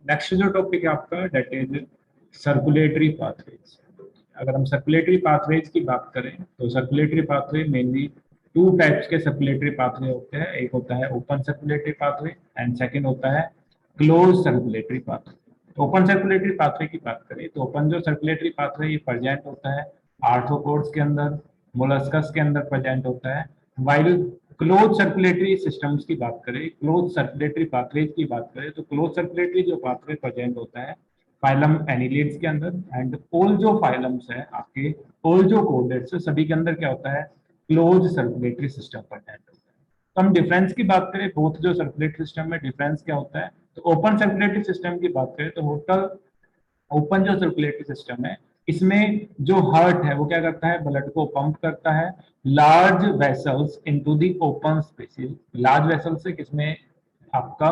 Next जो topic है आपका दैट इज सर्कुलेटरी पाथवेज। अगर हम सर्कुलेटरी पाथवेज की बात करें तो circulatory pathway mainly two types के सर्कुलेटरी पाथवे होते हैं। एक होता है open circulatory pathway and second होता है close circulatory pathway. Open circulatory pathway की बात करें तो ओपन जो सर्कुलेटरी पाथवे ये प्रेजेंट होता है आर्थ्रोपोड्स के अंदर, मोलस्कस के अंदर प्रेजेंट होता है। वाइल क्लोज सर्कुलेटरी सिस्टम्स की बात करें, क्लोज सर्कुलेटरी पाथवेज की बात करें तो क्लोज सर्कुलेटरी जो पाथवे प्रेजेंट होता है फाइलम एनिलिड्स के अंदर एंड ऑल जो फाइलम्स है आपके, ऑल जो कोडेट्स है सभी के अंदर क्या होता है क्लोज सर्कुलेटरी सिस्टम प्रेजेंट होता है। तो हम डिफरेंस की बात करें बोथ जो सर्कुलेटरी सिस्टम में डिफरेंस क्या होता है तो ओपन सर्कुलेटरी सिस्टम की बात करें तो होटल ओपन जो सर्कुलेटरी सिस्टम है इसमें जो हार्ट है वो क्या करता है ब्लड को पंप करता है large vessels into the open spaces. Large vessel से किसमें आपका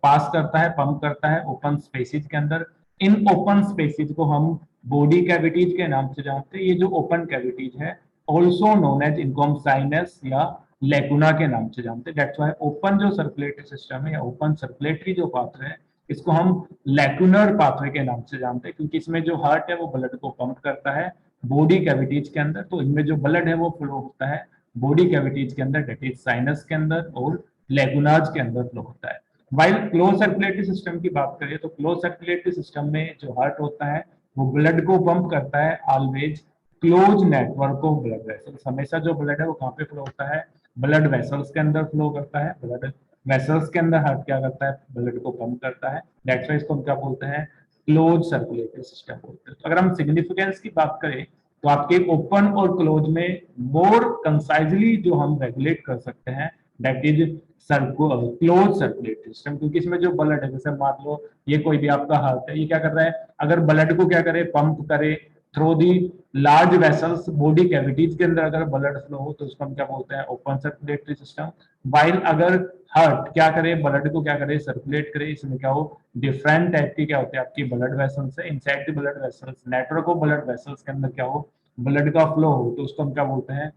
पास करता है पंप करता है ओपन स्पेसेस के अंदर। इन ओपन स्पेसेस को हम बॉडी कैविटीज के नाम से जानते हैं। ये जो ओपन कैविटीज है ऑल्सो नोन एज इनको हम साइनस या लेगुना के नाम से जानते हैं। दैट्स व्हाई ओपन जो सर्कुलेटरी सिस्टम है या ओपन सर्कुलेटरी जो पाथवे है इसको हम लैकुनर पाथवे के नाम से जानते हैं क्योंकि इसमें जो हार्ट है वो ब्लड को पंप करता है बॉडी कैविटीज के अंदर। तो इनमें जो ब्लड है वो फ्लो होता है बॉडी कैविटीज के अंदर डेट इज साइनस के अंदर और लेगुनाज के अंदर फ्लो होता है। वाइल क्लोज सर्कुलेटरी सिस्टम की बात करें तो क्लोज सर्कुलेटरी सिस्टम में जो हार्ट होता है वो ब्लड को पंप करता है always close network of blood vessels. हमेशा जो ब्लड है वो कहाँ पे फ्लो होता है ब्लड वेसल्स के अंदर फ्लो करता है। ब्लड वेसल्स के अंदर हार्ट क्या करता है ब्लड को पंप करता है। दैट्स व्हाई इसको हम क्या बोलते हैं क्लोज सर्कुलेटरी सिस्टम बोलते हैं। तो अगर हम सिग्निफिकेंस की बात करें तो आपके ओपन और क्लोज में मोर कंसाइजली जो हम रेगुलेट कर सकते हैं that is close circulatory system क्योंकि इसमें जो ब्लड है जैसे मान लो ये कोई भी आपका हार्ट है ये क्या कर रहा है अगर ब्लड को क्या करे पंप करे through the large vessels body cavities के अंदर अगर ब्लड फ्लो हो तो उसको हम क्या बोलते हैं ओपन सर्कुलेटरी सिस्टम। वाइल अगर हार्ट क्या करे ब्लड को क्या करे सर्कुलेट करे इसमें क्या हो डिफरेंट टाइप की क्या होती है आपकी ब्लड वेसल्स है। Inside the blood vessels network of blood vessels के अंदर क्या हो ब्लड का फ्लो हो तो उसको हम क्या बोलते हैं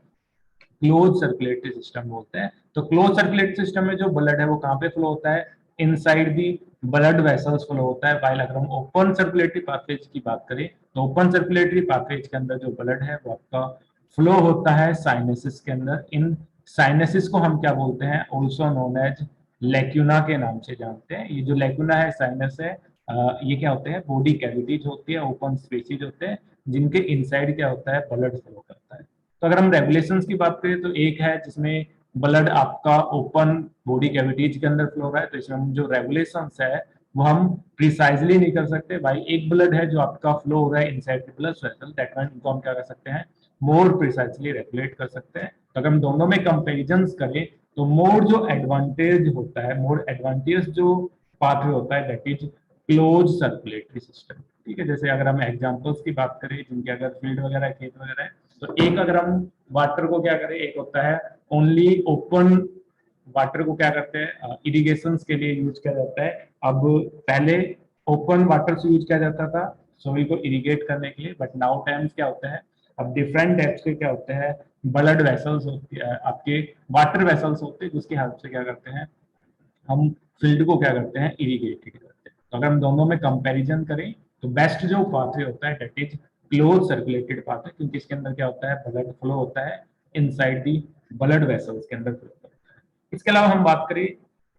क्लोज सर्कुलेटरी सिस्टम बोलते हैं। तो क्लोज सर्कुलेटरी सिस्टम में जो ब्लड है वो कहाँ पे फ्लो होता है inside the blood vessels flow होता है। वाइल अगर हम ओपन सर्कुलेटरी पाथवेज की बात करें तो ओपन सर्कुलेटरी पाथवेज के अंदर जो ब्लड है वो आपका फ्लो होता है साइनसिस के अंदर। इन साइनसिस को हम क्या बोलते हैं ऑल्सो नोन एज लेक्यूना के नाम से जानते हैं। ये जो लेक्यूना है साइनस है ये क्या होते हैं बॉडी कैविटीज होती है ओपन स्पेसेज होते हैं जिनके इनसाइड क्या होता है ब्लड फ्लो करता है। तो अगर हम रेगुलेशंस की बात करें तो एक है जिसमें ब्लड आपका ओपन बॉडी कैविटीज के अंदर फ्लो हो रहा है तो इसमें हम जो रेगुलेशंस है वो हम प्रिसाइजली नहीं कर सकते। भाई एक ब्लड है जो आपका फ्लो हो रहा है inside the blood vessel that mean इनको हम क्या कर सकते हैं मोर प्रिसाइजली रेगुलेट कर सकते हैं। तो अगर हम दोनों में कंपेरिजन करें तो मोर जो एडवांटेज होता है मोर एडवांटेज जो पाथवे होता है that is close circulatory system. ठीक है जैसे अगर हम एग्जांपल्स की बात करें जिनके अगर फील्ड वगैरह खेत वगैरह है तो एक अगर हम वाटर को क्या करें एक होता है ओनली ओपन वाटर को क्या करते हैं इरिगेशन के लिए यूज किया जाता है। अब पहले ओपन वाटर से यूज किया जाता था सोइल को इरिगेट करने के लिए बट नाउ टाइम्स क्या होता है अब डिफरेंट टाइप्स के क्या होते हैं ब्लड वेसल्स होती है आपके वाटर वेसल्स होते हैं जिसकी हेल्प से क्या करते हैं हम फील्ड को क्या करते हैं इरिगेट करते हैं। तो अगर हम दोनों में कंपैरिजन करें तो बेस्ट जो पाथवे होता है that is close circulated pathway क्योंकि इसके अंदर क्या होता है ब्लड फ्लो होता है इनसाइड दी ब्लड वेसल्स के अंदर फ्लो होता है। इसके अलावा हम बात करें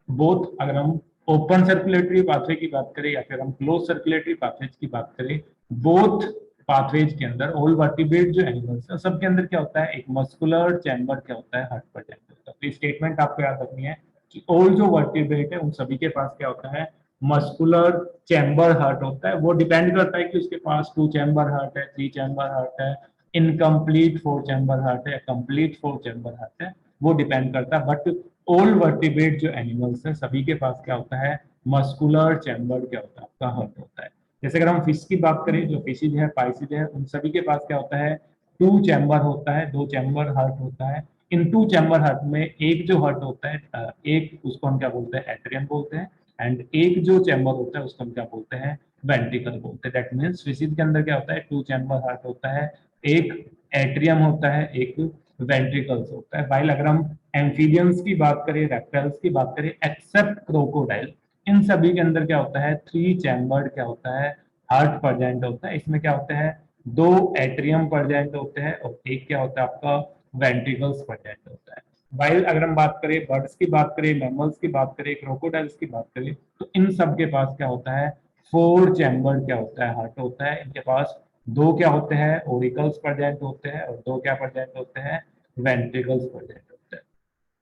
बोथ अगर हम ओपन सर्कुलेटरी पाथवे की बात करें या फिर हम क्लोज सर्कुलेटरी पाथवेज की बात करें बोथ पाथवेज के अंदर ऑल वर्टिब्रेट जो एनिमल्स है सबके अंदर क्या होता है एक मस्कुलर चैम्बर क्या होता है हार्ट पर चैम्बर होता है। तो स्टेटमेंट आपको याद रखनी है कि ऑल जो वर्टिब्रेट है उन सभी के पास क्या होता है मस्कुलर चैम्बर हार्ट होता है। वो डिपेंड करता है कि उसके पास 2 चैम्बर हार्ट है 3 चैम्बर हार्ट है इनकम्प्लीट 4 चैम्बर हार्ट है कंप्लीट 4 चैम्बर हार्ट है वो डिपेंड करता है। बट ऑल वर्टिब्रेट जो एनिमल्स है सभी के पास क्या होता है मस्कुलर चैम्बर क्या होता है आपका हार्ट होता है। जैसे अगर हम फिश की बात करें जो फिशिज है पाइसिज है उन सभी के पास क्या होता है 2 चैम्बर होता है 2 चैम्बर हार्ट होता है। इन 2 चैम्बर हार्ट में एक जो हार्ट होता है एक उसको हम क्या बोलते हैं एट्रियम बोलते हैं एंड एक जो चैम्बर होता है उसको हम क्या बोलते हैं वेंट्रिकल बोलते हैं। दैट मीन्स फिशिज के अंदर क्या होता है 2 चैम्बर हार्ट होता है एक एट्रियम होता है एक वेंट्रिकल्स होता है। वाइल अगर हम एम्फीबियंस की बात करें रेप्टाइल्स की बात करें एक्सेप्ट क्रोकोडाइल इन सभी के अंदर क्या होता है, 3 चैम्बर्ड क्या होता है, हार्ट प्रेजेंट होता है। इसमें क्या होता है, 2 एट्रियम प्रेजेंट होते हैं और एक क्या होता है आपका वेंट्रिकल्स प्रेजेंट होता है। वाइल अगर हम बात करें, बर्ड्स की बात करें, मैमल्स की बात करें, क्रोकोडाइल्स की बात करें, तो इन सब के पास क्या होता है, 4 चैम्बर क्या होता है, हार्ट होता है। इनके पास 2 क्या होते हैं, ओरिकल्स प्रेजेंट होते हैं और 2 क्या प्रेजेंट होते हैं, वेंट्रिकल्स प्रेजेंट होते हैं।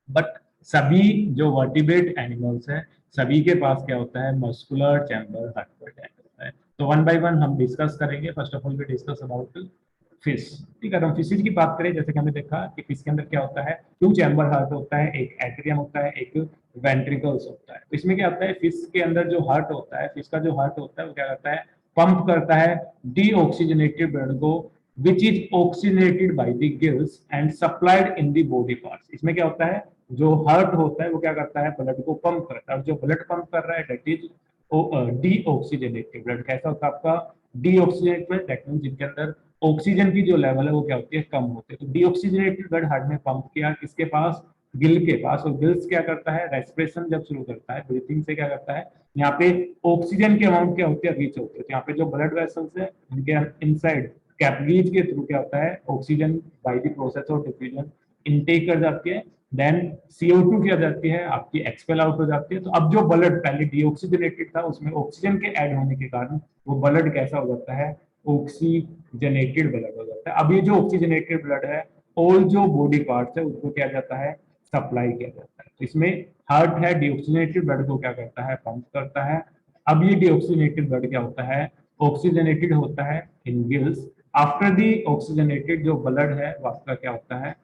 बट सभी जो वर्टिब्रेट एनिमल्स हैं, सभी के पास क्या होता है, मस्कुलर चैम्बर हार्ट प्रेजेंट होता है। तो वन बाय वन हम डिस्कस करेंगे। First of all we discuss about fish. ठीक है, तो हम फिशेज की बात करें, जैसे कि हमने देखा कि फिश के अंदर क्या होता है, 2 चैम्बर हार्ट होता है, एक एट्रियम होता है, एक वेंट्रिकल्स होता है। तो इसमें क्या होता है, फिश के अंदर जो हार्ट होता है, फिश का जो हार्ट होता है वो क्या करता है, पंप करता है डीऑक्सीजनेटेड ब्लड को, which is oxygenated by the gills and supplied in the body parts. इसमें क्या होता है, जो हार्ट होता है वो क्या करता है, ब्लड को पंप करता है, और जो ब्लड पंप कर रहा है दैट इज डीऑक्सीजनेटेड ब्लड। कैसा होता है आपका, डीऑक्सीजनेटेड ब्लड, दैट मींस जिनके अंदर ऑक्सीजन की जो लेवल है वो क्या होती है, कम होती है। तो डीऑक्सीजनेटेड ब्लड हार्ट में पंप किया, किसके पास, गिल के पास। और गिल्स क्या करता है, रेस्पिरेशन जब शुरू करता है, ब्रीथिंग से क्या करता है, यहाँ पे ऑक्सीजन की अमाउंट क्या होती है, रीच होती है। तो यहाँ पे जो ब्लड वेसल्स है उनके इनसाइड कैपिलरीज के थ्रू क्या होता है, oxygen by the process of diffusion intake कर जाती है, देन CO2 क्या जाती है आपकी, एक्सपेल आउट हो जाती है। तो अब जो ब्लड पहले डीऑक्सीजनेटेड था उसमें ऑक्सीजन के ऐड होने के कारण वो ब्लड कैसा हो जाता है, ऑक्सीजनेटेड ब्लड हो जाता है। अब ये जो ऑक्सीजनेटेड ब्लड है, ऑल जो बॉडी पार्ट्स है उसको क्या जाता है, सप्लाई किया जाता है। तो इसमें हार्ट है, डीऑक्सीजनेटेड ब्लड को क्या करता है, पंप करता है। अब ये डीऑक्सीजनेटेड ब्लड क्या होता है, ऑक्सीजनेटेड होता है इन गिल्स। आफ्टर दी ऑक्सीजनेटेड जो ब्लड है वो आपका क्या होता है,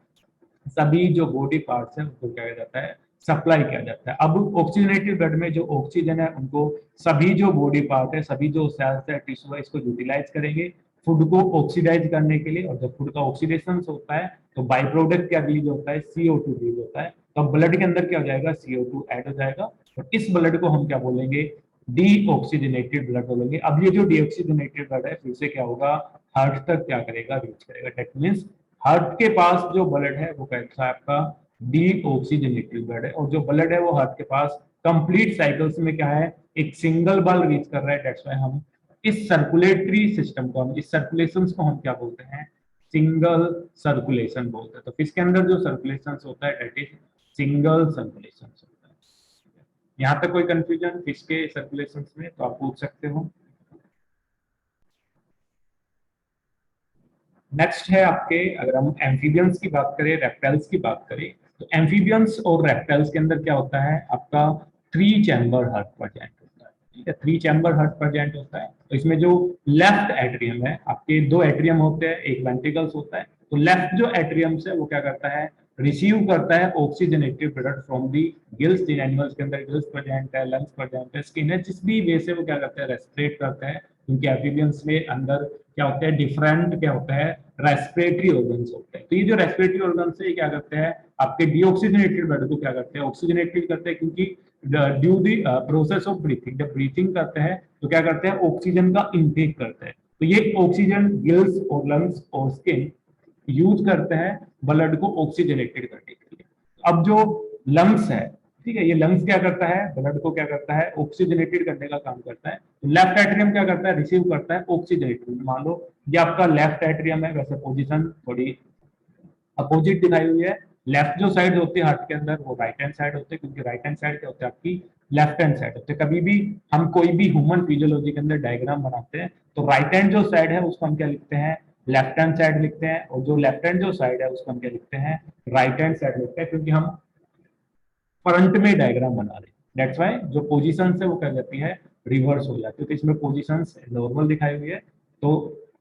सभी जो बॉडी पार्ट्स हैं उनको क्या किया जाता है, सप्लाई किया जाता है। अब ऑक्सीजनेटेड ब्लड में जो ऑक्सीजन है उनको सभी जो बॉडी पार्ट है, सभी जो सेल्स है, टिश्यू है, इसको यूटिलाइज करेंगे फूड को ऑक्सीडाइज करने के लिए। और जब फूड का ऑक्सीडेशन होता है तो बाई प्रोडक्ट क्या रिलीज होता है, CO2 रिलीज होता है। तो ब्लड के अंदर क्या हो जाएगा, CO2 ऐड हो जाएगा और इस ब्लड को हम क्या बोलेंगे, डीऑक्सीजनेटेड ब्लड बोलेंगे। अब ये जो डीऑक्सीजनेटेड ब्लड है फिर से क्या होगा, हार्ट तक क्या करेगा, रीच करेगा। दैट मीन्स हार्ट के पास जो ब्लड है वो कैसा है आपका, डीऑक्सीजनेटेड ब्लड है। और जो ब्लड है वो हार्ट के पास कंप्लीट साइकिल्स में क्या है, एक सिंगल बार रीच कर रहा है। दैट्स व्हाई हम इस सर्कुलेटरी सिस्टम को, हम इस सर्कुलेशन को हम क्या बोलते हैं, सिंगल सर्कुलेशन बोलते हैं। तो फिश के अंदर जो सर्कुलेशन होता है दैट इज सिंगल सर्कुलेशन होता है। यहाँ तक कोई कंफ्यूजन फिश के सर्कुलेशन में तो आप पूछ सकते हो। नेक्स्ट है आपके, अगर हम एम्फीबियंस की बात करें, रेप्टाइल्स की बात करें, तो एम्फीबियंस और रेप्टाइल्स के अंदर क्या होता है आपका, 3 चैम्बर हार्ट प्रेजेंट होता है। ठीक है, 3 चैम्बर हार्ट प्रेजेंट होता है। तो इसमें जो लेफ्ट एट्रियम है, आपके 2 एट्रियम होते हैं, एक वेंट्रिकल्स होता है। तो लेफ्ट जो एट्रियम है वो क्या करता है, रिसीव करता है oxygenated product from the gills. जिन एनिमल्स के अंदर गिल्स प्रेजेंट है, लंग्स प्रेजेंट है, स्किन है, जिस भी वे से वो क्या करते हैं, रेस्पिरेट करते हैं। क्योंकि एम्फीबियंस में अंदर क्या होता है, डिफरेंट क्या होता है, रेस्पिरेटरी ऑर्गन्स होते हैं। तो ये जो रेस्पिरेटरी ऑर्गन्स है क्या करते हैं, आपके डीऑक्सीजनेटेड ब्लड को क्या करते हैं, ऑक्सीजनेटेड करते हैं। क्योंकि due the process of breathing, जब ब्रीथिंग करते हैं तो क्या करते हैं, ऑक्सीजन का इनटेक करते हैं। तो ये ऑक्सीजन गिल्स और लंग्स और स्किन यूज करते हैं ब्लड को ऑक्सीजनेटेड करने के लिए। अब जो लंग्स है, ठीक है, ये लंग्स क्या करता है, ब्लड को क्या करता है, ऑक्सीजनेटेड करने का काम करता है। लेफ्ट एट्रियम क्या करता है, रिसीव करता है ऑक्सीजनेटेड। मान लो ये आपका लेफ्ट एट्रियम है, वैसे पोजीशन थोड़ी अपोजिट दिखाई हुई है। लेफ्ट जो साइड होती है हार्ट के अंदर वो राइट हैंड साइड होती है, क्योंकि राइट हैंड साइड क्या होती है आपकी, लेफ्ट हैंड साइड होती है। कभी भी हम कोई भी ह्यूमन फिजियोलॉजी के अंदर डायग्राम बनाते हैं तो राइट हैंड जो साइड है उसको हम क्या लिखते हैं, लेफ्ट हैंड साइड लिखते हैं, और जो लेफ्ट हैंड जो साइड है उसको हम क्या लिखते हैं, राइट हैंड साइड लिखते हैं, क्योंकि हम फ्रंट में डायग्राम बना रहे हैं। दैट्स व्हाई जो पोजीशन है वो क्या जाती है, रिवर्स हो जाती है। तो इसमें पोजीशन नॉर्मल दिखाई हुई है। तो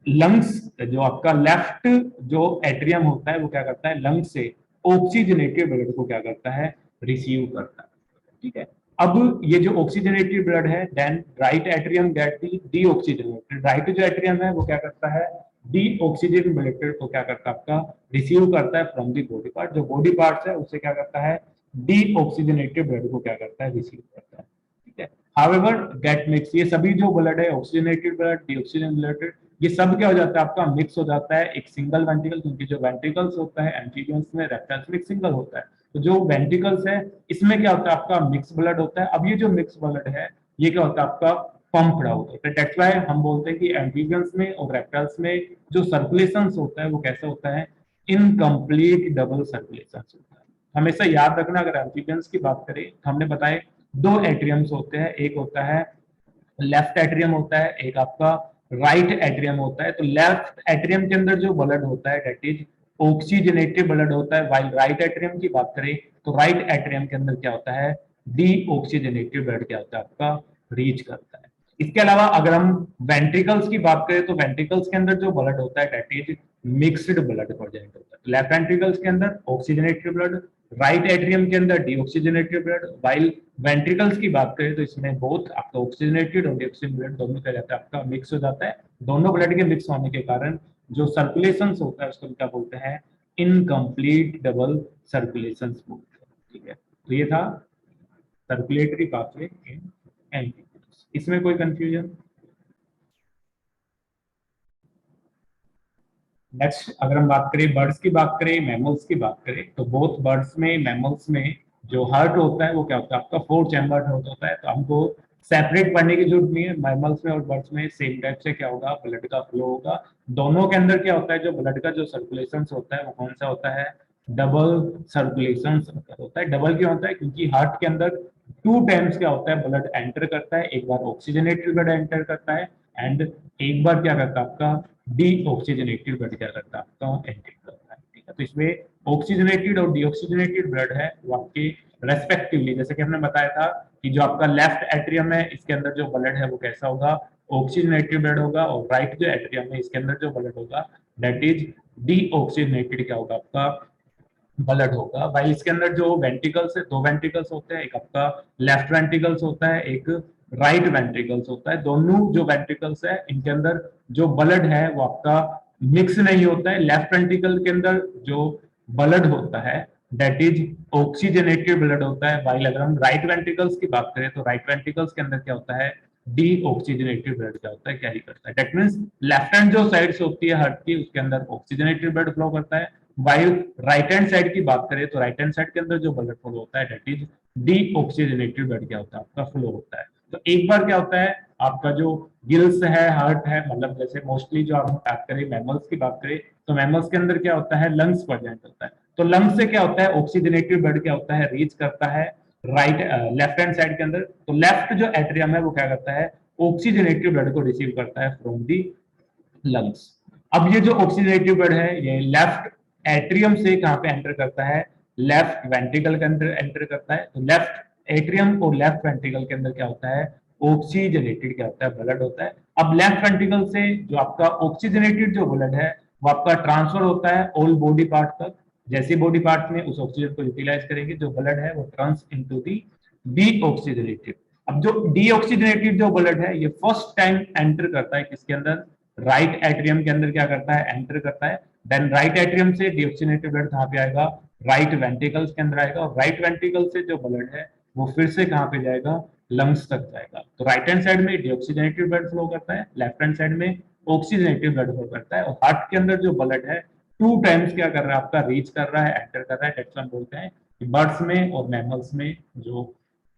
लंग्स जो आपका लेफ्ट जो एट्रियम होता है वो क्या करता है, लंग्स से ऑक्सीजनेटेड ब्लड को क्या करता है, रिसीव करता है। ठीक है, अब ये जो ऑक्सीजनेटेड ब्लड है, then right atrium get the deoxygenated. Right जो एट्रियम है वो क्या करता है, डीऑक्सीजनेटेड ब्लड को क्या करता है आपका, रिसीव करता है फ्रॉम दी बॉडी पार्ट। जो बॉडी पार्ट्स है उससे क्या करता है, डीऑक्सीजनेटेड ब्लड को क्या करता है, रिसीव करता है। ठीक है, हाउएवर गेट मिक्स, ये सभी जो ब्लड है, ऑक्सीजनेटेड ब्लड, डीऑक्सीजनेटेड ब्लड, ये सब क्या हो जाता है आपका, मिक्स हो जाता है एक सिंगल वेंट्रिकल। क्योंकि जो वेंट्रिकल्स होता है एम्फीबियंस में, रेप्टाइल्स में सिंगल होता है, तो जो वेंट्रिकल्स है इसमें क्या होता है आपका मिक्स ब्लड होता है। अब ये जो मिक्स ब्लड है ये क्या होता है आपका पंप्ड आउट होता है। दैट्स व्हाई हम बोलते हैं कि एम्फीबियंस में और रेप्टाइल्स में जो सर्कुलेशन होता है वो कैसा होता है, इनकम्प्लीट डबल सर्कुलेशन होता है। हमेशा याद रखना, अगर एम्फीबियंस की बात करें तो हमने बताए दो एट्रियम्स होते हैं, एक होता है लेफ्ट एट्रियम होता है, एक आपका राइट एट्रियम होता है। तो लेफ्ट एट्रियम के अंदर जो ब्लड होता है दैट इज ऑक्सीजनेटेड ब्लड होता है, वाइल राइट एट्रियम की बात करें तो राइट एट्रियम के अंदर क्या होता है, डीऑक्सीजनेटेड ब्लड क्या होता है आपका रीच करता है। इसके अलावा अगर हम वेंट्रिकल्स की बात करें तो वेंट्रिकल्स के अंदर जो ब्लड होता है that is mixed blood present होता है। लेफ्ट वेंट्रिकल्स के अंदर ऑक्सीजनेटेड ब्लड, राइट एट्रियम के अंदर डीऑक्सीजनेटेड ब्लड, वाइल वेंट्रिकल्स की बात करें तो इसमें बोथ आपका ऑक्सीजनेटेड और डीऑक्सीजनेटेड ब्लड दोनों क्या जाता है आपका मिक्स हो जाता है। दोनों ब्लड के मिक्स होने के कारण जो सर्कुलेशन होता है उसको क्या बोलते हैं, इनकम्प्लीट डबल सर्कुलेशन बोलते हैं। ठीक है, तो ये था सर्कुलेटरी पाथवे इन एंटीबॉडीज। इसमें कोई कंफ्यूजन? नेक्स्ट अगर हम बात करें बर्ड्स की बात करें, मैमल्स की बात करें, तो बोथ बर्ड्स में मैमल्स में जो हार्ट होता है वो क्या होता है आपका 4 चैम्बर हार्ट होता है। तो हमको सेपरेट पढ़ने की जरूरत नहीं है, मैमल्स में और बर्ड्स में सेम टाइप से क्या होगा ब्लड का फ्लो होगा। दोनों के अंदर क्या होता है, जो ब्लड का जो सर्कुलेशन होता है वो कौन सा होता है, डबल सर्कुलेशन होता है। डबल क्यों होता है, क्योंकि हार्ट के अंदर 2 टाइम्स क्या होता है ब्लड एंटर करता है, एक बार ऑक्सीजनेटेड ब्लड एंटर करता है एंड एक बार क्या करता है आपका डीऑक्सीजनेटेड ब्लड क्या करता है आपका एंटर करता है। ठीक है, तो इसमें ऑक्सीजनेटेड और डीऑक्सीजनेटेड ब्लड है वो आपके रेस्पेक्टिवली, जैसे कि हमने बताया था कि जो आपका लेफ्ट एट्रियम है इसके अंदर जो ब्लड है वो कैसा होगा, ऑक्सीजनेटेड ब्लड होगा, और राइट जो एट्रियम है इसके अंदर जो ब्लड होगा दैट इज डीऑक्सीजनेटेड क्या होगा आपका ब्लड होगा। भाई इसके अंदर जो वेंट्रिकल्स है, 2 वेंट्रिकल्स होते हैं, एक आपका लेफ्ट वेंट्रिकल्स होता है, एक राइट वेंट्रिकल्स होता है। दोनों जो वेंट्रिकल्स है इनके अंदर जो ब्लड है वो आपका मिक्स नहीं होता है। लेफ्ट वेंट्रिकल के अंदर जो ब्लड होता है दैट इज ऑक्सीजनेटेड ब्लड होता है, वाइल अगर हम राइट वेंट्रिकल्स की बात करें तो राइट वेंट्रिकल्स के अंदर क्या होता है, डीऑक्सीजनेटेड ब्लड क्या होता है, कैरी करता है। दैट मींस लेफ्ट हैंड जो साइड्स होती है हार्ट की उसके अंदर ऑक्सीजनेटेड ब्लड फ्लो करता है, वाइल राइट हैंड साइड की बात करें तो राइट हैंड साइड के अंदर जो ब्लड फ्लो होता है दैट इज डीऑक्सीजनेटेड ब्लड क्या होता है आपका फ्लो होता है। तो एक बार क्या होता है आपका जो गिल्स है, हार्ट है, मतलब जैसे मोस्टली जो हम बात करें मैमल्स की बात करें तो मैमल्स के अंदर क्या होता है लंग्स प्रेजेंट होता है। तो लंग्स से क्या होता है ऑक्सीजनेटेड ब्लड क्या होता है रीच करता है राइट लेफ्ट हैंड साइड के अंदर। तो लेफ्ट जो एट्रियम है वो क्या करता है ऑक्सीजनेटेड ब्लड को रिसीव करता है फ्रॉम दी लंग्स। अब ये जो ऑक्सीजनेटिव ब्लड है ये लेफ्ट एट्रियम से कहां पे एंटर करता है, लेफ्ट वेंट्रिकल के अंदर एंटर करता है। तो लेफ्ट एट्रियम और लेफ्ट वेंट्रिकल के अंदर क्या होता है ऑक्सीजनेटेड क्या होता है ब्लड होता है। अब लेफ्ट वेंट्रिकल से जो आपका ऑक्सीजनेटेड जो ब्लड है वो आपका ट्रांसफर होता है ऑल बॉडी पार्ट तक। जैसे बॉडी पार्ट में उस ऑक्सीजन को यूटिलाइज करेंगे जो ब्लड है वो ट्रांस इनटू दी डीऑक्सीजनेटेड। अब जो डीऑक्सीजनेटेड जो ब्लड है ये फर्स्ट टाइम एंटर करता है किसके अंदर, राइट एट्रियम के अंदर क्या करता है एंटर करता है। देन राइट एट्रियम से डीऑक्सीजनेटेड ब्लड कहां पे आएगा, राइट वेंट्रिकल्स के अंदर आएगा, और राइट वेंट्रिकल से जो ब्लड है वो फिर से कहां पे जाएगा, लंग्स तक जाएगा। तो राइट हैंड साइड में डीऑक्सीजनेटेड ब्लड फ्लो करता है, लेफ्ट हैंड साइड में ऑक्सीजनेटेड ब्लड फ्लो करता है। और हार्ट के अंदर जो ब्लड है 2 टाइम्स क्या कर रहा है आपका रीच कर रहा है, एंटर कर रहा है। दैट्स व्हाई बोलते हैं कि बर्ड्स में और मैमल्स में जो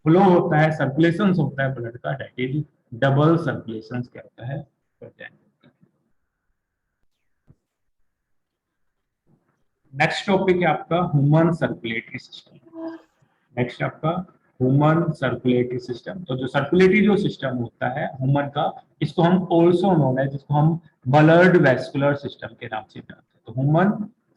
फ्लो होता है सर्कुलेशन होता है ब्लड का दैट इज डबल सर्कुलेशन क्या होता है प्रेजेंट। नेक्स्ट टॉपिक है आपका ह्यूमन सर्कुलेटरी सिस्टम। नेक्स्ट आपका ह्यूमन सर्कुलेटरी सिस्टम। तो जो सर्कुलेटरी जो सिस्टम होता है ह्यूमन का, इसको हम ऑल्सो नोन है, जिसको हम ब्लड वेस्कुलर सिस्टम के नाम से जानते हैं। तो human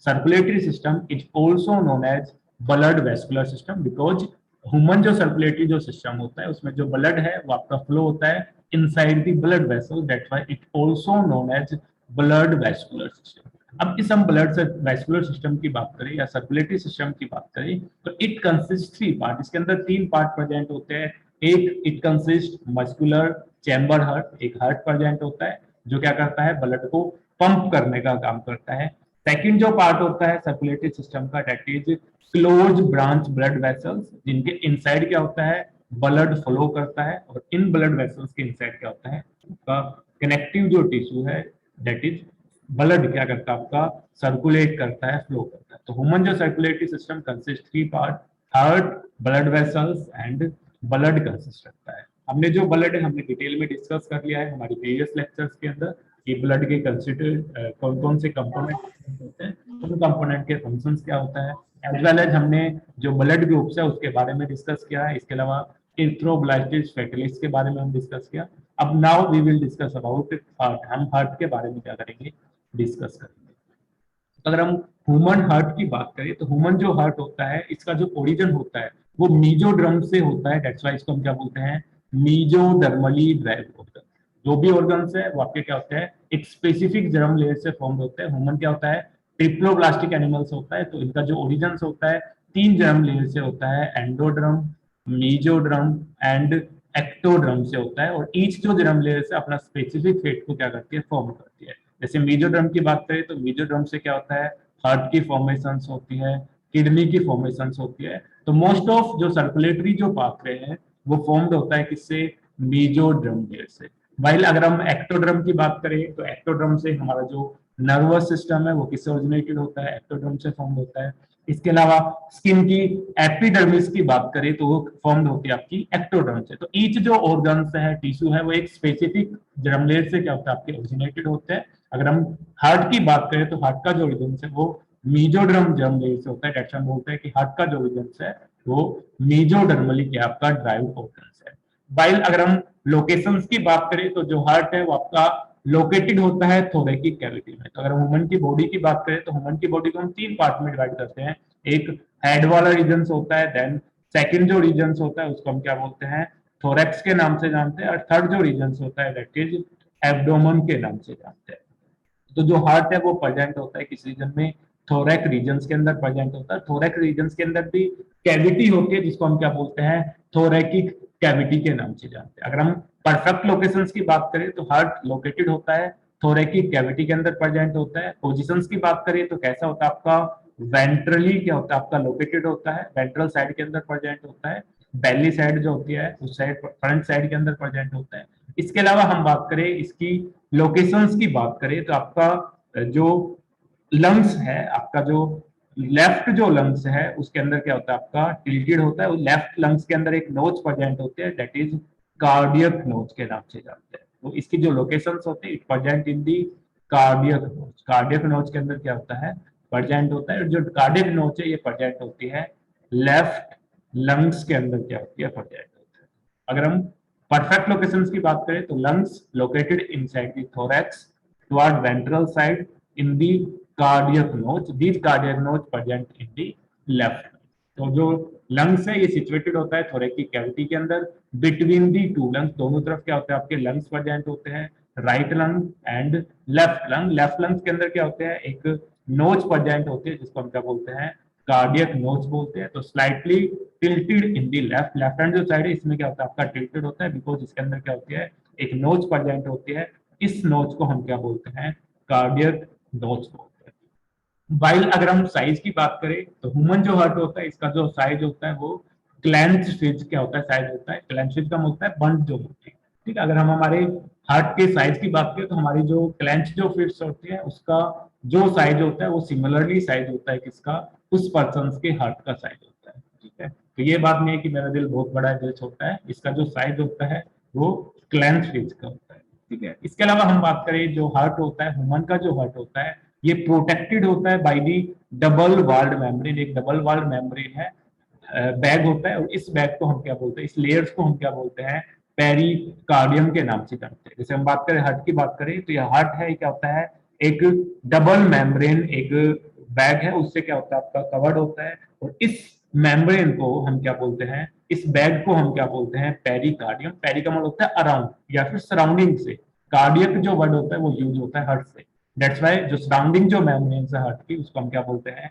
circulatory system is also known as blood vascular system because human जो सर्कुलेटरी जो सिस्टम होता है उसमें जो ब्लड है वो आपका फ्लो होता है inside the blood vessel, that's why it also known as blood vascular system. अब इस हम ब्लड वेस्कुलर सिस्टम की बात करें या सर्कुलेटरी सिस्टम की बात करें तो इट कंसिस्ट 3 पार्ट, इसके अंदर 3 पार्ट प्रेजेंट होते हैं। एक it consist muscular chamber heart, एक हार्ट प्रेजेंट होता है जो क्या करता है ब्लड को पंप करने का काम करता है। सेकंड जो पार्ट होता है सर्कुलेटरी सिस्टम का that is close branch blood vessels, जिनके इनसाइड क्या होता है ब्लड फ्लो करता है, और इन ब्लड वेसल्स के इनसाइड क्या होता है उसका कनेक्टिव जो टिश्यू है दैट इज ब्लड क्या करता है आपका, सर्कुलेट करता है, फ्लो करता है। तो ह्यूमन जो circulatory system consist three part, heart, blood vessels and blood consist करता है। हमने जो ब्लड है हमने डिटेल में डिस्कस कर लिया है हमारी प्रीवियस लेक्चर्स के अंदर कि ब्लड के कंस्टिट्यूट कौन कौन से कंपोनेंट होते हैं, उन कंपोनेंट के फंक्शंस क्या होता है, एज वेल एज हमने जो ब्लड ग्रुप्स है उसके बारे में डिस्कस किया है। इसके अलावा इरिथ्रोब्लास्टिस फैक्टर्स के बारे में हम डिस्कस किया। अब now we will discuss about heart. हम हार्ट के बारे में क्या करेंगे, डिस्कस करेंगे। अगर हम ह्यूमन हार्ट की बात करें तो ह्यूमन जो हार्ट होता है इसका जो ओरिजिन होता है वो मीजोड्रम से होता है। दैट्स व्हाई इसको हम क्या बोलते हैं, मीजोडर्मली ड्राइव ऑर्गन। जो भी ऑर्गन्स है वो आपके क्या होते हैं, एक स्पेसिफिक जर्म लेयर से फॉर्म होते हैं। ह्यूमन क्या होता है, ट्रिप्लोब्लास्टिक एनिमल्स होता है, तो इनका जो ओरिजिन होता है तीन जर्म लेयर से होता है, एंडोड्रम, मीजोड्रम एंड एक्टोड्रम से होता है। और ईच जो जर्म लेयर से अपना स्पेसिफिक फेट को क्या करती है, फॉर्म करती है। जैसे मीजोड्रम की बात करें तो मीजोड्रम से क्या होता है, हार्ट की फॉर्मेशन होती है, किडनी की फॉर्मेशन होती है। तो मोस्ट ऑफ जो सर्कुलेटरी जो पाथवे है वो फॉर्म्ड होता है किससे, मीजोड्रम लेयर से। वाइल अगर हम एक्टोड्रम की बात करें तो एक्टोड्रम से हमारा जो नर्वस सिस्टम है वो किससे ओरिजिनेटेड होता है, एक्टोड्रम से फॉर्म होता है। इसके अलावा स्किन की एपिडर्मिस की बात करें तो वो फॉर्म होती है आपकी एक्टोड्रम से। तो ईच जो ऑर्गन्स है, टिश्यू है, वो एक स्पेसिफिक जर्म लेयर से क्या होता है, आपके ओरिजिनेटेड होते हैं। अगर हम हार्ट की बात करें तो हार्ट का जो ओरिजिन है वो मीजोडर्म जर्म लेयर से होता है। डेट्स हम बोलते हैं कि हार्ट का जो ओरिजिन है वो मीजोडर्मली क्या आपका ड्राइव ऑर्गन है। वाइल अगर हम लोकेशंस की बात करें तो जो हार्ट है वो आपका लोकेटेड होता है थोरेकिक कैविटी में। तो अगर ह्यूमन की बॉडी की बात करें तो ह्यूमन की बॉडी को हम तीन पार्ट में डिवाइड करते हैं। एक हेड वाला रीजन होता है, देन सेकंड जो रीजन होता है उसको हम क्या बोलते हैं, थोरेक्स के नाम से जानते हैं, और थर्ड जो रीजन होता है दैट इज एब्डोमन के नाम से जानते हैं। तो जो हार्ट है वो प्रेजेंट होता है किस रीजन में, थोरैक रीजन के अंदर प्रेजेंट होता है। थोरैक रीजन के अंदर भी कैविटी होती है जिसको हम क्या बोलते हैं, थोरैकिक कैविटी के नाम से जानते हैं। अगर हम परफेक्ट लोकेशंस की बात करें तो हार्ट लोकेटेड होता है थोरैकिक कैविटी के अंदर प्रेजेंट होता है। पोजीशंस की बात करें तो कैसा होता है आपका, वेंट्रली क्या होता है आपका लोकेटेड होता है, वेंट्रल साइड के अंदर प्रेजेंट होता है। बेली साइड जो होती है उस साइड, फ्रंट साइड के अंदर प्रेजेंट होता है। इसके अलावा हम बात करें इसकी लोकेशंस की बात करें तो आपका जो लंग्स है, आपका जो लेफ्ट जो लंग्स है उसके अंदर क्या होता है आपका टिल्टेड होता है। लेफ्ट लंग्स के अंदर एक नोच प्रेजेंट होते हैं दैट इज कार्डियक नोच के नाम से जानते हैं। तो इसकी जो लोकेशंस होती है it present in the cardiac नोच। कार्डियक नोच के अंदर क्या होता है, प्रेजेंट होता है। जो कार्डियक नोच है ये प्रेजेंट होती है लेफ्ट लंग्स के अंदर क्या होती है, प्रेजेंट होता है। अगर हम परफेक्ट लोकेशंस की बात करें तो lungs located inside the thorax toward ventral side in the cardiac नोच, दीज कार्डियक नोच प्रेजेंट इन दी लेफ्ट। तो जो लंग्स है ये सिचुएटेड होता है थोरैकिक कैविटी के अंदर, बिटवीन दी टू लंग्स, दोनों तरफ क्या होता है आपके लंग्स प्रेजेंट होते हैं, right lung and left lung. Left lungs के अंदर क्या होते हैं, एक नोच प्रेजेंट होती है जिसको हम क्या बोलते हैं, कार्डियक नोच बोलते हैं। तो स्लाइटली टिल्टेड इन दी लेफ्ट, लेफ्ट हैंड जो साइड है इसमें क्या होता है आपका टिल्टेड होता है बिकॉज इसके अंदर क्या होती है, एक नोच प्रेजेंट होती है। इस नोच को हम क्या बोलते हैं, कार्डियक नोच बोलते हैं। वाइल अगर हम साइज की बात करें तो ह्यूमन जो हार्ट होता है इसका जो साइज होता है वो क्लेंच फिज क्या होता है, साइज होता है क्लेंच फिज का होता है बंद जो होती है। ठीक है, अगर हम हमारे हार्ट के साइज की बात करें तो हमारी जो क्लेंच जो फिस्ट होती है उसका जो साइज होता है वो सिमिलरली साइज होता है किसका, उस पर्सन के हार्ट का साइज होता है। ठीक है, तो ये बात नहीं है कि मेरा दिल बहुत बड़ा है, दिल छोटा है, इसका जो साइज होता है वो क्लेंच फिज का होता है। ठीक है, इसके अलावा हम बात करें जो हार्ट होता है, ह्यूमन का जो हार्ट होता है ये प्रोटेक्टेड होता है by the double walled membrane. एक डबल वाल्ड मेम्ब्रेन है, बैग होता है, और इस बैग को हम क्या बोलते हैं, इस लेयर्स को हम क्या बोलते हैं, पेरिकार्डियम के नाम से जानते हैं। जैसे हम बात करें हार्ट की बात करें तो यह हार्ट है, क्या होता है, एक डबल मेम्ब्रेन, एक बैग है, उससे क्या होता है आपका कवर्ड होता है। और इस मेम्ब्रेन को हम क्या बोलते हैं, इस बैग को हम क्या बोलते हैं, पेरिकार्डियम। पेरी का मतलब होता है अराउंड या फिर सराउंडिंग से, कार्डियक जो वर्ड होता है वो यूज होता है हार्ट से। दैट्स वाई जो सराउंडिंग जो मेम्ब्रेन है हार्ट की उसको हम क्या बोलते हैं,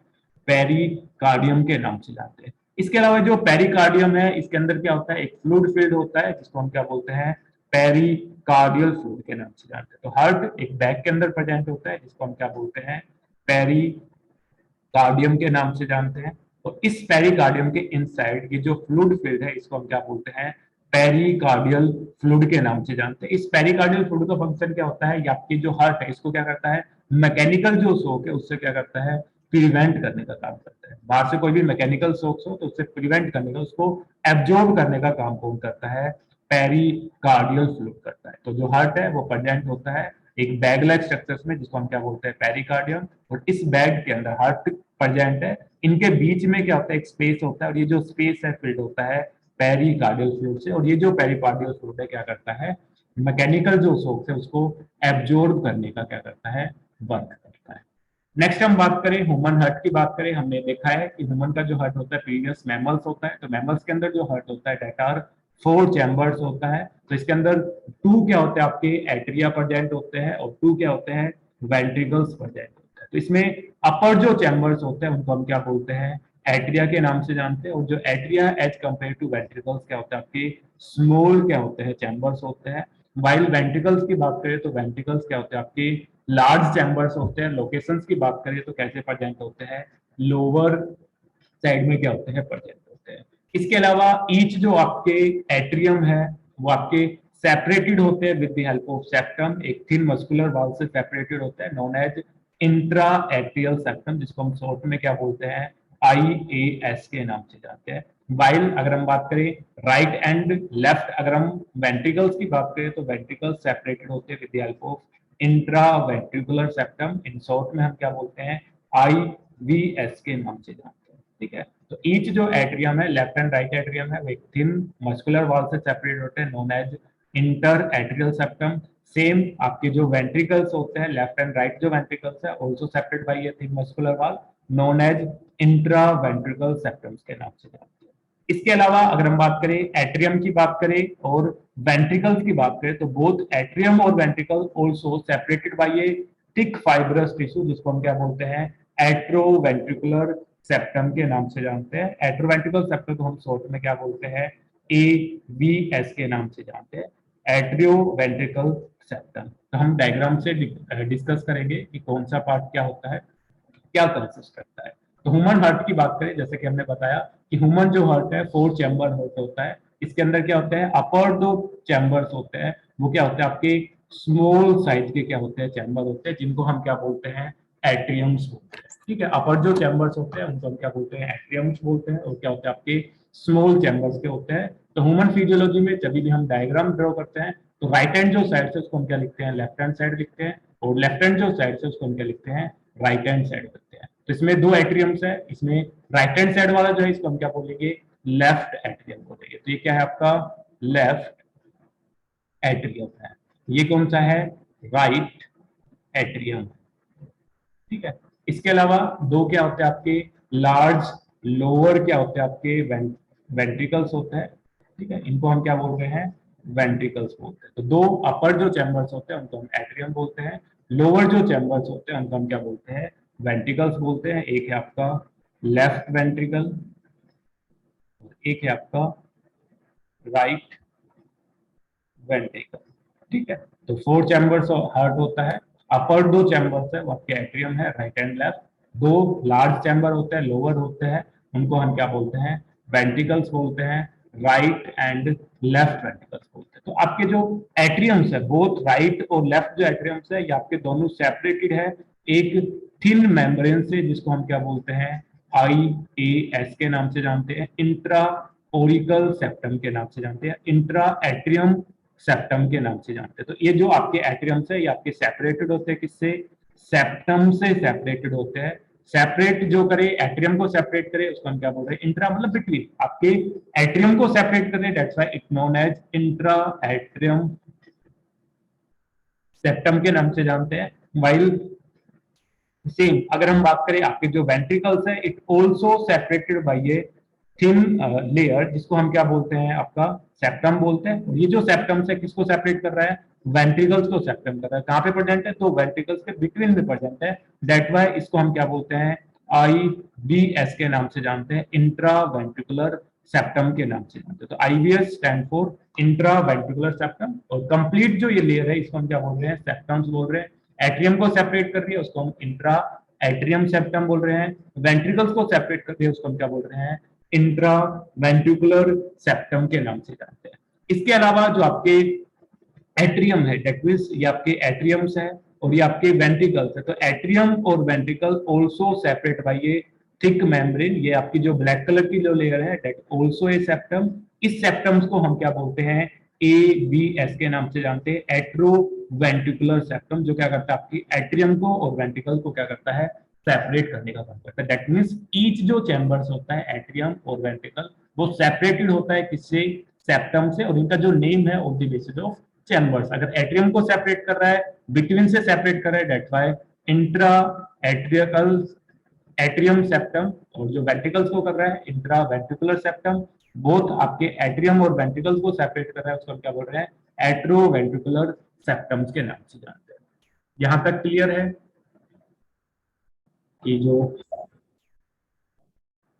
पेरिकार्डियम के नाम से जानते हैं। इसके अलावा जो पेरिकार्डियम है इसके अंदर क्या होता है, एक फ्लूइड फील्ड होता है जिसको हम क्या बोलते हैं, पेरिकार्डियल फ्लूइड के नाम से जानते हैं। तो हार्ट एक बैग के अंदर प्रेजेंट होता है जिसको हम क्या बोलते हैं, पेरिकार्डियम के नाम से जानते हैं। और इस पेरिकार्डियम के इनसाइड ये जो फ्लूइड फील्ड है इसको हम क्या बोलते हैं, पेरिकार्डियल फ्लूइड के नाम से जानते हैं। इस पेरिकार्डियल फ्लूइड का फंक्शन क्या होता है, ये आपकी जो हार्ट है इसको क्या करता है, मैकेनिकल जो शॉक है उससे क्या करता है, प्रिवेंट करने का काम करता है। बाहर से कोई भी मैकेनिकल शॉक्स हो तो उससे प्रिवेंट करने का, उसको एब्जॉर्ब करने का काम कौन करता है, पेरिकार्डियल फ्लूइड करता है। तो जो हार्ट है वो प्रेजेंट होता है एक बैग लाइक स्ट्रक्चर्स में जिसको हम क्या बोलते हैं, पेरिकार्डियम, और इस बैग के अंदर हार्ट प्रेजेंट है। इनके बीच में क्या होता है, एक स्पेस होता है, और ये जो स्पेस है फिल्ड होता है पेरिकार्डियल फ्लूइड से, और ये जो पेरिकार्डियल फ्लूइड है क्या करता है, मैकेनिकल जो शॉक्स है उसको एब्जॉर्ब करने का क्या करता है, वर्क करता है। नेक्स्ट हम बात करें ह्यूमन हार्ट की बात करें, हमने देखा है कि ह्यूमन का जो हार्ट होता है प्रीवियस मैमल्स होता है, तो मैमल्स के अंदर जो हार्ट होता है डेट आर 4 चैम्बर्स होता है। तो इसके अंदर 2 क्या होते हैं, आपके एट्रिया प्रेजेंट होते हैं, और 2 क्या होते हैं, वेंट्रिकल्स प्रेजेंट होते हैं। तो इसमें अपर जो चैम्बर्स होते हैं उनको हम क्या बोलते हैं, एट्रिया के नाम से जानते हैं, और जो atria as compare to ventricles क्या होता है, आपके स्मॉल क्या होते हैं, चैम्बर्स होते हैं। वाइल वेंट्रिकल्स की बात करें तो वेंट्रिकल्स क्या होते हैं, आपके लार्ज चैम्बर्स होते हैं। लोकेशंस की बात करें तो कैसे प्रेजेंट होते हैं, लोअर साइड में क्या होते हैं, प्रेजेंट होते हैं। इसके अलावा ईच जो आपके एट्रियम है वो आपके सेपरेटेड होते हैं with the help of septum, एक थिन मस्कुलर वॉल से सेपरेटेड होता है, known as intra atrial septum, जिसको हम शॉर्ट में क्या बोलते हैं, IAS के नाम से जानते हैं। वाइल अगर हम बात करें राइट एंड लेफ्ट, अगर हम वेंट्रिकल्स की बात करें तो वेंट्रिकल्स सेपरेटेड होते हैं with the help of intra ventricular septum, in short में हम क्या बोलते हैं, IVS के नाम से जानते हैं। ठीक है, तो ईच जो एट्रियम है, लेफ्ट एंड राइट एट्रियम है, वो एक थिन मस्कुलर वॉल से सेपरेट होते हैं, known as inter atrial septum. Same आपके जो वेंट्रिकल्स होते हैं, लेफ्ट एंड राइट जो वेंट्रिकल्स है also separate by a thin muscular wall, known as intra ventricle septums के नाम से जानते हैं। इसके अलावा अगर हम बात करें एट्रियम की बात करें और वेंट्रिकल्स की बात करें, तो बोथ एट्रियम और ventricle also separated by A thick fibrous tissue, जिसको हम क्या बोलते हैं, एट्रोवेंट्रिकुलर सेप्टम के नाम से जानते हैं। एट्रोवेंट्रिकल सेप्टम को हम शॉर्ट में क्या बोलते हैं, AVS के नाम से जानते हैं, एट्रियोवेंट्रिकल सेप्टम। तो हम डायग्राम से डिस्कस करेंगे कि कौन सा पार्ट क्या होता है, क्या कंसिस्ट करता है। तो ह्यूमन हार्ट की बात करें, जैसे कि हमने बताया कि ह्यूमन जो हार्ट है 4 चैम्बर हार्ट होता है। इसके अंदर क्या होता है, अपर 2 चैम्बर्स होते हैं, वो क्या होते हैं, आपके स्मॉल साइज के क्या होते हैं, चैम्बर होते हैं, जिनको हम क्या बोलते हैं, एट्रियम्स बोलते हैं। ठीक है, अपर जो चैम्बर्स होते हैं उनको हम क्या बोलते हैं, एट्रियम्स बोलते हैं, और क्या होते हैं, आपके स्मॉल चैम्बर्स के होते हैं। तो ह्यूमन फिजियोलॉजी में जब भी हम डायग्राम ड्रॉ करते हैं तो राइट हैंड जो साइड से उसको हम क्या लिखते हैं, लेफ्ट हैंड साइड लिखते हैं, और लेफ्ट हैंड जो साइड से उसको हम क्या लिखते हैं, राइट हैंड साइड लिखते हैं। तो इसमें 2 एट्रियम्स है, इसमें राइट हैंड साइड वाला जो है इसको हम क्या बोलेंगे, लेफ्ट एट्रियम बोलेंगे। तो ये क्या है आपका लेफ्ट एट्रियम है, ये कौन सा है, राइट एट्रियम। ठीक है, इसके अलावा 2 क्या होते हैं आपके लार्ज लोअर क्या होते हैं आपके वेंट्रिकल्स होते हैं। ठीक है, इनको हम क्या बोल रहे हैं, वेंट्रिकल्स बोलते हैं। तो 2 अपर जो चैम्बर्स होते हैं उनको हम एट्रियम बोलते हैं, लोअर जो चैम्बर्स होते हैं उनको हम क्या बोलते हैं, वेंट्रिकल्स बोलते हैं। एक है आपका लेफ्ट वेंट्रिकल, एक है आपका राइट वेंट्रिकल। ठीक है, तो 4 चैम्बर्स हार्ट होता है, अपर 2 चैम्बर्स है वो आपके एट्रियम है, right and left. 2 large chamber होते हैं, लोअर होते हैं, उनको हम क्या बोलते हैं, वेंट्रिकल्स बोलते हैं, राइट एंड लेफ्ट वेंट्रिकल्स बोलते हैं। तो आपके जो एट्रियम्स है, बोथ राइट और लेफ्ट जो एट्रियम्स है, ये आपके दोनों सेपरेटेड है एक थिन मेम्ब्रेन से, जिसको हम क्या बोलते हैं, IAS के नाम से जानते हैं, इंट्रा ओरिकल सेप्टम के नाम से जानते हैं, इंट्रा एट्रियम सेप्टम के नाम से जानते हैं। तो ये जो आपके एट्रियम्स है ये आपके सेपरेटेड होते हैं, किससे, सेप्टम से सेपरेटेड होते हैं। सेपरेट जो करे, एट्रियम को सेपरेट करे उसको हम क्या बोल रहे हैं, इंट्रा मतलब बिटवीन, आपके एट्रियम को सेपरेट करे, that's why it known as intra atrium septum के नाम से जानते हैं। वाइल सेम अगर हम बात करें आपके जो वेंट्रिकल्स है, it also separated by a thin layer, जिसको हम क्या बोलते हैं, आपका सेप्टम बोलते हैं। और ये जो सेप्टम है किसको सेपरेट कर रहा है, वेंट्रिकल्स को सेप्टम कर रहा है। कहां पे प्रेजेंट है, तो वेंट्रिकल्स के बिटवीन में प्रेजेंट है, दैट वाई इसको हम क्या बोलते हैं, IVS के नाम से जानते हैं, इंट्रा वेंट्रिकुलर सेप्टम के नाम से जानते हैं। तो IVS stand for intra ventricular septum, और कंप्लीट जो ये लेयर है इसको हम क्या बोल रहे हैं, सेप्टम्स बोल रहे हैं। एट्रियम को सेपरेट कर रही है उसको हम इंट्रा एट्रियम सेप्टम बोल रहे हैं, वेंट्रिकल्स को सेपरेट कर रही है उसको हम क्या बोल रहे हैं, इंट्रा वेंट्रिकुलर सेप्टम के नाम से जानते हैं। इसके अलावा जो आपके एट्रियम है, डेट मीन्स ये आपके एट्रियम्स है और ये आपके वेंट्रिकल्स है। तो एट्रियम और वेंट्रिकल ऑल्सो सेपरेट बाय ये थिक मेम्ब्रेन। ये आपकी जो ब्लैक कलर की जो लेयर है डेट ऑल्सो ए सेप्टम। इस सेप्टम्स को हम क्या बोलते हैं, ए बी एस के नाम से जानते हैं, एट्रो वेंट्रिकुलर सेप्टम, जो क्या करता है आपकी एट्रियम को और वेंट्रिकल को क्या करता है, सेपरेट करने का काम करता है। दैट मीन्स ईच जो चैम्बर्स होता है एट्रियम और वेंट्रिकल वो सेपरेटेड होता है किससे, सेप्टम से, और इनका जो नेम है on the basis of chambers. अगर एट्रियम को सेपरेट कर रहा है, बिटवीन से सेपरेट कर रहा है, that's why intra atrial atrium septum, और जो वेंट्रिकल्स को कर रहा है इंट्रा वेंट्रिकुलर सेप्टम, बोथ आपके एट्रियम और वेंट्रिकल्स को सेपरेट कर रहा है, उसको हम क्या बोल रहे हैं, एट्रो वेंट्रिकुलर सेप्टम्स के नाम से जानते हैं। यहां तक क्लियर है कि जो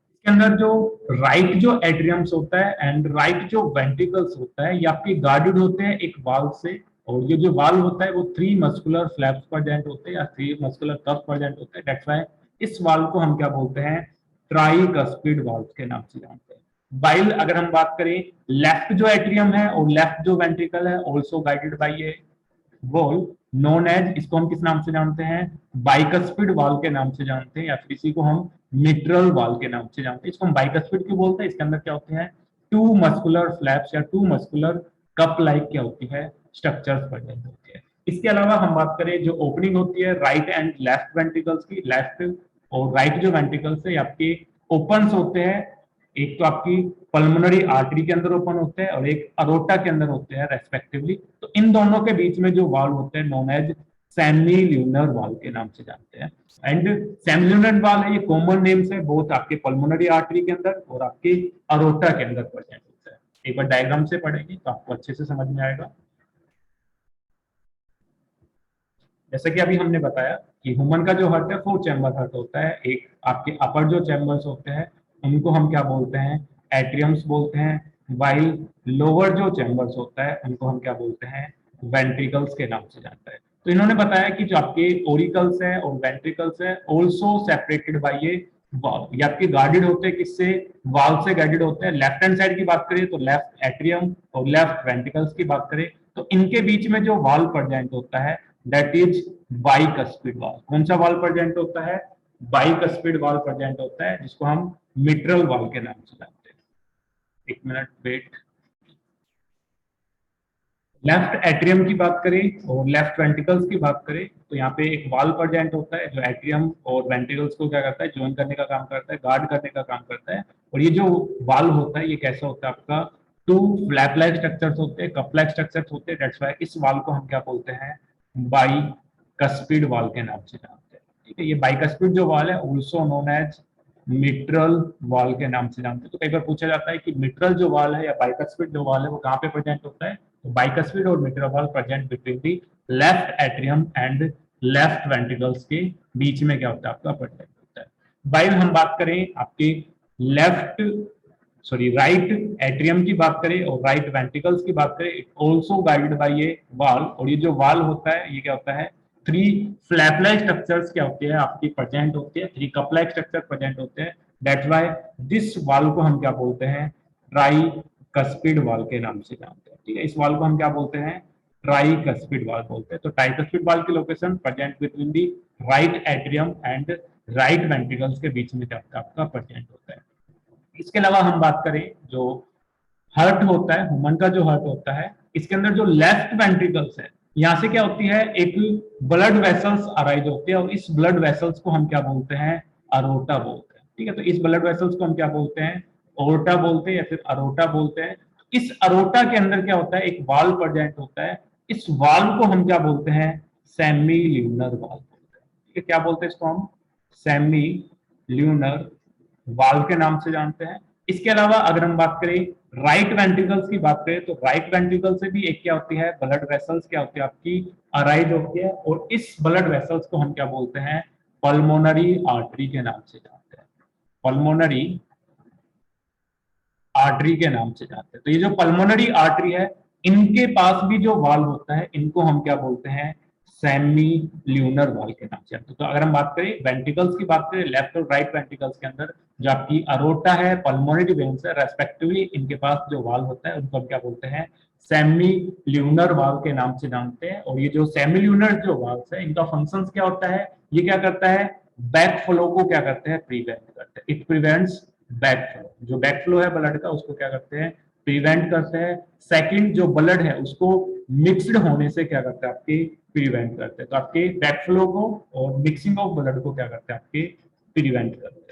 इसके अंदर जो राइट जो एट्रियम्स होता है एंड राइट जो वेंट्रिकल्स होता है, ये आपके गार्डेड होते हैं एक वाल से, और ये जो वाल होता है वो 3 मस्कुलर फ्लैप्स प्रेजेंट होते हैं या 3 मस्कुलर कप प्रेजेंट होते हैं। दैट्स व्हाई इस वाल को हम क्या बोलते हैं, ट्राइकस्पिड वाल्व के नाम से जानते हैं। वाइल अगर हम बात करें, लेफ्ट जो एट्रियम है और लेफ्ट जो वेंट्रिकल है ऑल्सो गाइडेड बाय ये वॉल नोन एज, इसको हम किस नाम से जानते हैं, बाइकस्पिड वाल के नाम से जानते हैं, या फिर इसी को हम मिट्रल वाल के नाम से जानते हैं। इसको हम बाइकस्पिड क्यों बोलते हैं, इसके अंदर क्या होते हैं, 2 मस्कुलर फ्लैप्स या 2 मस्कुलर कप लाइक क्या होती है, स्ट्रक्चर्स प्रेजेंट होती है। इसके अलावा हम बात करें जो ओपनिंग होती है राइट एंड लेफ्ट वेंट्रिकल्स की, लेफ्ट और राइट जो वेंट्रिकल्स है आपके ओपन होते हैं, एक तो आपकी पल्मोनरी आर्टरी के अंदर ओपन होते हैं और एक अरोटा के अंदर होते हैं रेस्पेक्टिवली। तो इन दोनों के बीच में जो वाल होते हैं नोन एज सेमील्यूनर वाल के नाम से जानते हैं। एंड सेमील्यूनर वाल है, ये कॉमन नेम्स है बोथ आपके पल्मोनरी आर्टरी के अंदर और आपके अरोटा के अंदर प्रेजेंट होता है। एक बार डायग्राम से पढ़ेंगे तो आपको अच्छे से समझ में आएगा। जैसे कि अभी हमने बताया कि ह्यूमन का जो हार्ट है 4 चैम्बर हार्ट होता है। एक आपके अपर जो चैम्बर्स होते हैं उनको हम क्या बोलते हैं, एट्रियम्स बोलते हैं, वाइल लोअर जो चैम्बर्स होता है उनको हम क्या बोलते हैं, वेंट्रिकल्स के नाम से जानता है। तो इन्होंने बताया कि जो आपके ओरिकल्स है और वेंट्रिकल्स है ऑल्सो सेपरेटेड बाय ये वाल, ये आपके गार्डेड होते हैं किससे, वाल से गार्डेड होते हैं। लेफ्ट हैंड साइड की बात करें तो लेफ्ट एट्रियम और लेफ्ट वेंट्रिकल्स की बात करें तो इनके बीच में जो वाल प्रेजेंट होता है दैट इज बाइकस्पिड वाल। कौन सा वाल प्रेजेंट होता है, बाइकस्पिड वाल प्रेजेंट होता है, जिसको हम मिट्रल वाल के नाम से जानते हैं। एक मिनट वेट। लेफ्ट एट्रियम की बात करें और लेफ्ट वेंट्रिकल्स की बात करें तो यहाँ पे एक वाल प्रेजेंट होता है जो एट्रियम और वेंट्रिकल्स को क्या करता है, ज्वाइन करने का काम करता है, गार्ड करने का काम करता है। और ये जो वाल होता है ये कैसा होता है आपका, 2 फ्लैप लाइक स्ट्रक्चर्स होते हैं, कप लाइक स्ट्रक्चर्स होते हैं। दैट्स व्हाई इस वाल को हम क्या बोलते हैं, बाइकस्पिड वाल के नाम से जानते हैं। ठीक है, ये बाइकस्पिड जो वाल है ऑल्सो नोन एज मिट्रल वाल के नाम से जानते हैं। तो कई बार पूछा जाता है कि मिट्रल जो वाल है या बाइकस्पिड जो वाल है वो कहाँ पे प्रेजेंट होता है, तो बाइकस्पिड और मिट्रल वाल present between the left atrium and left ventricles के बीच में क्या होता है आपका प्रेजेंट होता है। बाइल हम बात करें आपके लेफ्ट राइट एट्रियम की बात करें और राइट वेंट्रिकल्स की बात करें, इट ऑल्सो गाइडेड बाय ये वाल। और ये जो वाल होता है ये क्या होता है, 3 फ्लैप लाइक स्ट्रक्चर्स क्या होते हैं आपकी प्रेजेंट होते हैं, 3 कप लाइक स्ट्रक्चर प्रेजेंट होते हैं। दैट्स व्हाई दिस वाल को हम क्या बोलते हैं, ट्राइकस्पिड वाल के नाम से जानते हैं। ठीक है, इस वाल को हम क्या बोलते हैं, ट्राइकस्पिड वाल बोलते हैं। तो ट्राइकस्पिड वाल की location present between the right atrium and right ventricles के बीच में क्या होता है आपका प्रेजेंट होता है। इसके अलावा हम बात करें जो हार्ट होता है, ह्यूमन का जो हार्ट होता है, इसके अंदर जो लेफ्ट वेंट्रिकल्स है यहां से क्या होती है, एक ब्लड वेसल्स अराइज होते हैं और इस ब्लड वेसल्स को हम क्या बोलते हैं, अरोटा बोलते हैं। ठीक है, तो इस ब्लड वेसल्स को हम क्या बोलते हैं, ओर्टा बोलते हैं या फिर अरोटा बोलते हैं। इस अरोटा के अंदर क्या होता है, एक वाल प्रेजेंट होता है, इस वाल को हम क्या बोलते हैं, सेमी ल्यूनर वाल बोलते हैं। ठीक है, क्या बोलते हैं इसको हम, सेमी ल्यूनर वाल्व के नाम से जानते हैं। इसके अलावा अगर हम बात करें राइट वेंट्रिकल्स की बात करें तो राइट वेंट्रिकल से भी एक क्या होती है, ब्लड वेसल्स क्या होती है आपकी अराइज होती है, और इस ब्लड वेसल्स को हम क्या बोलते हैं, पल्मोनरी आर्टरी के नाम से जानते हैं, पल्मोनरी आर्टरी के नाम से जानते हैं। तो ये जो पल्मोनरी आर्टरी है इनके पास भी जो वाल होता है इनको हम क्या बोलते हैं, सेमी ल्यूनर वाल के नाम से जानते हैं। तो अगर हम बात करें वेंट्रिकल्स की बात करें, लेफ्ट और राइट वेंट्रिकल्स के अंदर जो आपकी अरोटा है, पल्मोनरी वेन्स है, रेस्पेक्टिवली इनके पास जो वाल होता है उनको हम क्या बोलते हैं, सेमी ल्यूनर वाल के नाम से जानते हैं। और ये जो सेमी ल्यूनर जो वाल्स है इनका फंक्शंस क्या होता है, ये क्या करता है, बैक फ्लो को क्या करते हैं, प्रिवेंट करते हैं। इट प्रिवेंट्स बैक फ्लो, जो बैक फ्लो है ब्लड का उसको क्या करते हैं, प्रिवेंट करते हैं। सेकंड, जो ब्लड है उसको मिक्सड होने से क्या करते हैं, आपके प्रिवेंट करते हैं। तो आपके बैक फ्लो को और मिक्सिंग ऑफ ब्लड को क्या करते हैं, आपके प्रिवेंट करते हैं।